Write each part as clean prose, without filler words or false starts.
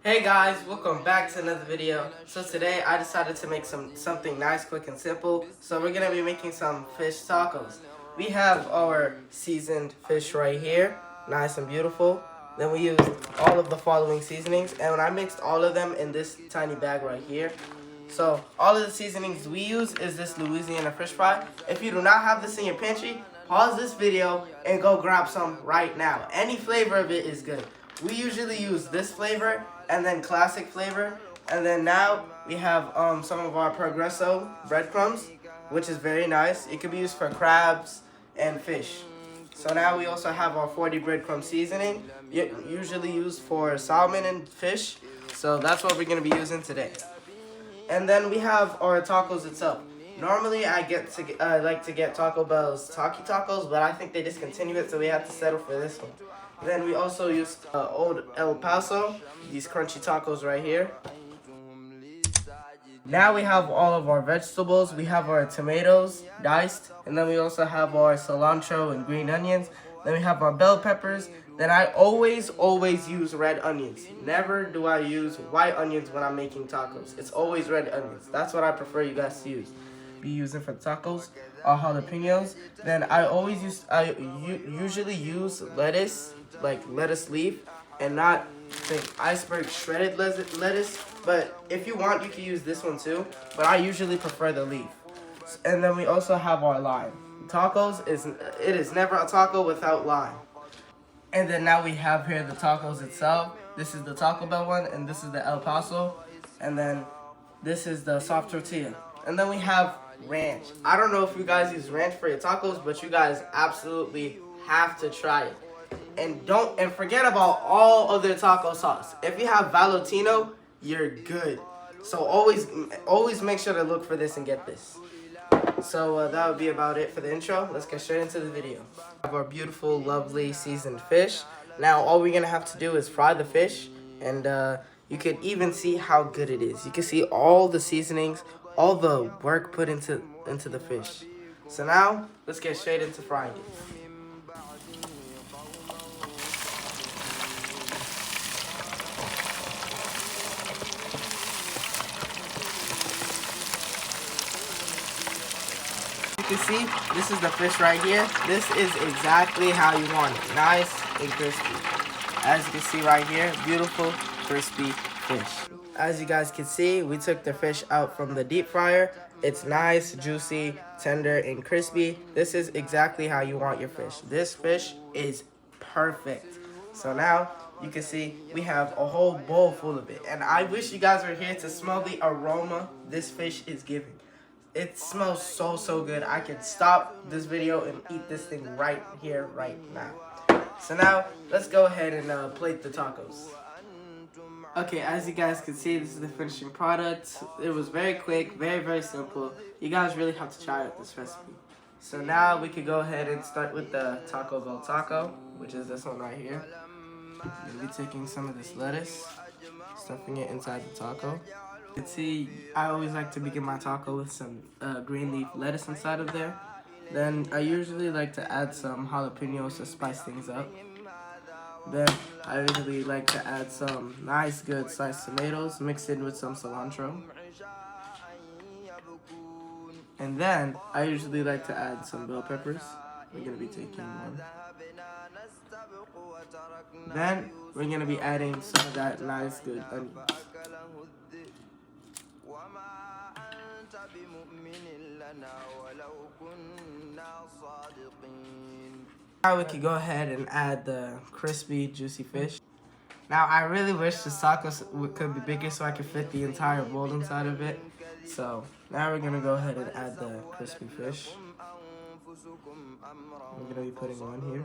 Hey guys, welcome back to another video. So today I decided to make something nice, quick, and simple. So we're gonna be making some fish tacos. We have our seasoned fish right here, nice and beautiful. Then we used all of the following seasonings, and when I mixed all of them in this tiny bag right here. So all of the seasonings we use is this Louisiana fish fry. If you do not have this in your pantry, pause this video and go grab some right now. Any flavor of it is good. We usually use this flavor and then classic flavor. And then now we have some of our Progresso breadcrumbs, which is very nice. It can be used for crabs and fish. So now we also have our 40 breadcrumb seasoning, usually used for salmon and fish. So that's what we're going to be using today. And then we have our tacos itself. Normally I like to get Taco Bell's Taki Tacos, but I think they discontinued it, so we have to settle for this one. Then we also used Old El Paso, these crunchy tacos right here. Now we have all of our vegetables. We have our tomatoes diced, and then we also have our cilantro and green onions. Then we have our bell peppers. Then I always use red onions. Never do I use white onions when I'm making tacos. It's always red onions. That's what I prefer you guys to be using for tacos. Jalapenos. Then I usually use lettuce, like lettuce leaf, and not iceberg shredded lettuce. But if you want, you can use this one too. But I usually prefer the leaf. And then we also have our lime. It is never a taco without lime. And then now we have here the tacos itself. This is the Taco Bell one, and this is the El Paso. And then this is the soft tortilla. And then we have ranch. I don't know if you guys use ranch for your tacos, but you guys absolutely have to try it. And forget about all other taco sauce. If you have Valentino, you're good. So always make sure to look for this and get this. So that would be about it for the intro. Let's get straight into the video. We have our beautiful, lovely seasoned fish. Now all we're gonna have to do is fry the fish, and you can even see how good it is. You can see all the seasonings, all the work put into the fish. So now let's get straight into frying it. You can see, this is the fish right here. This is exactly how you want it. Nice and crispy. As you can see right here, beautiful, crispy fish. As you guys can see, we took the fish out from the deep fryer. It's nice, juicy, tender, and crispy. This is exactly how you want your fish. This fish is perfect. So now, you can see we have a whole bowl full of it. And I wish you guys were here to smell the aroma this fish is giving. It smells so good. I can stop this video and eat this thing right here, right now. So now, let's go ahead and plate the tacos. Okay, as you guys can see, this is the finishing product. It was very quick, very simple. You guys really have to try out this recipe. So now we could go ahead and start with the Taco Bell taco, which is this one right here. I'm going to be taking some of this lettuce, stuffing it inside the taco. You can see, I always like to begin my taco with some green leaf lettuce inside of there. Then I usually like to add some jalapenos to spice things up. Then I usually like to add some nice good sliced tomatoes mixed in with some cilantro. And then I usually like to add some bell peppers. We're going to be taking one. Then we're going to be adding some of that nice good onions. Now we can go ahead and add the crispy, juicy fish. Now I really wish the tacos could be bigger so I could fit the entire bowl inside of it. So now we're gonna go ahead and add the crispy fish. I'm gonna be putting one here.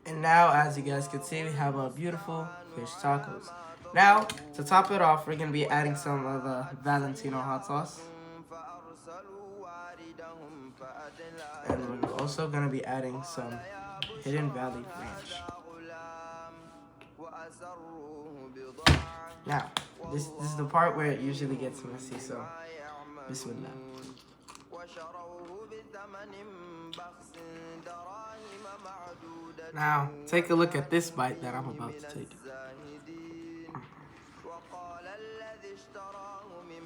And now, as you guys can see, we have our beautiful fish tacos. Now, to top it off, we're gonna be adding some of the Valentino hot sauce. And we're also going to be adding some Hidden Valley ranch. Now, this is the part where it usually gets messy, so bismillah. Now, take a look at this bite that I'm about to take.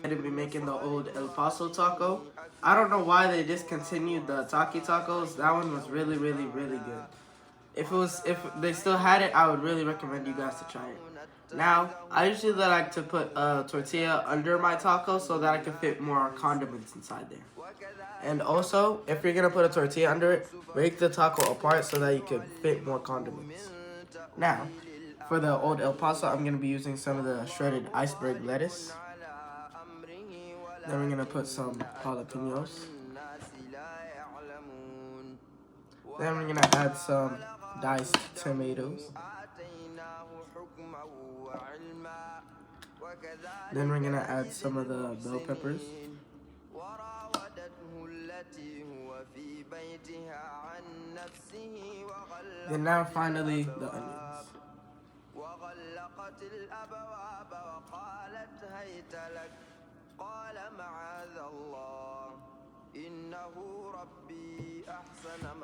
I'm going to be making the old El Paso taco. I don't know why they discontinued the Taki tacos. That one was really, really, really good. If they still had it, I would really recommend you guys to try it. Now, I usually like to put a tortilla under my taco so that I can fit more condiments inside there. And also, if you're gonna put a tortilla under it, break the taco apart so that you can fit more condiments. Now, for the old El Paso, I'm gonna be using some of the shredded iceberg lettuce. Then we're gonna put some jalapenos. Then we're gonna add some diced tomatoes. Then we're gonna add some of the bell peppers. And now finally the onions.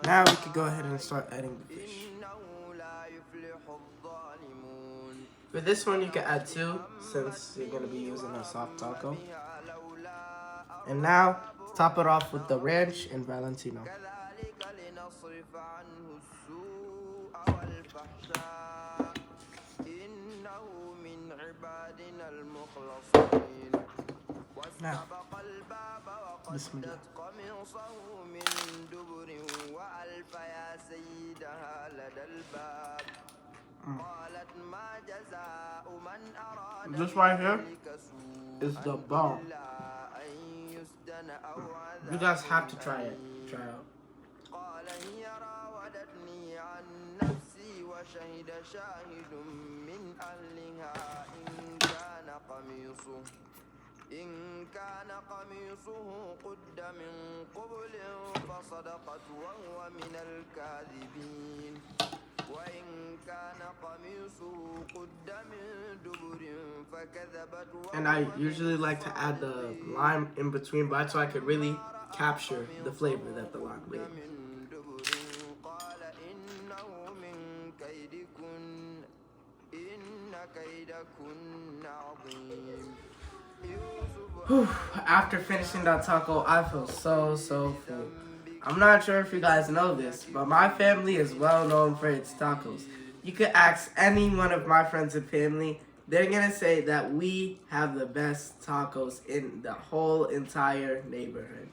Now we can go ahead and start adding the fish. For this one you can add 2 since you're going to be using a soft taco. And now top it off with the ranch and Valentino. Now, Bismillah. This right here is the bomb. You guys have to try it. Try it out. إن كان قميصه قد من قبل فصدقت وهو من الكاذبين وإن كان قميصه قد من دبر فكذبت. And I usually like to add the lime in between bites so I could really capture the flavor that the lime brings. After finishing that taco, I feel so full. I'm not sure if you guys know this, but my family is well known for its tacos. You could ask any one of my friends and family, they're going to say that we have the best tacos in the whole entire neighborhood.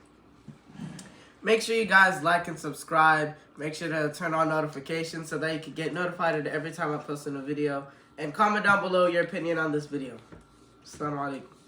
Make sure you guys like and subscribe. Make sure to turn on notifications so that you can get notified every time I post a new video. And comment down below your opinion on this video. Assalamu alaikum.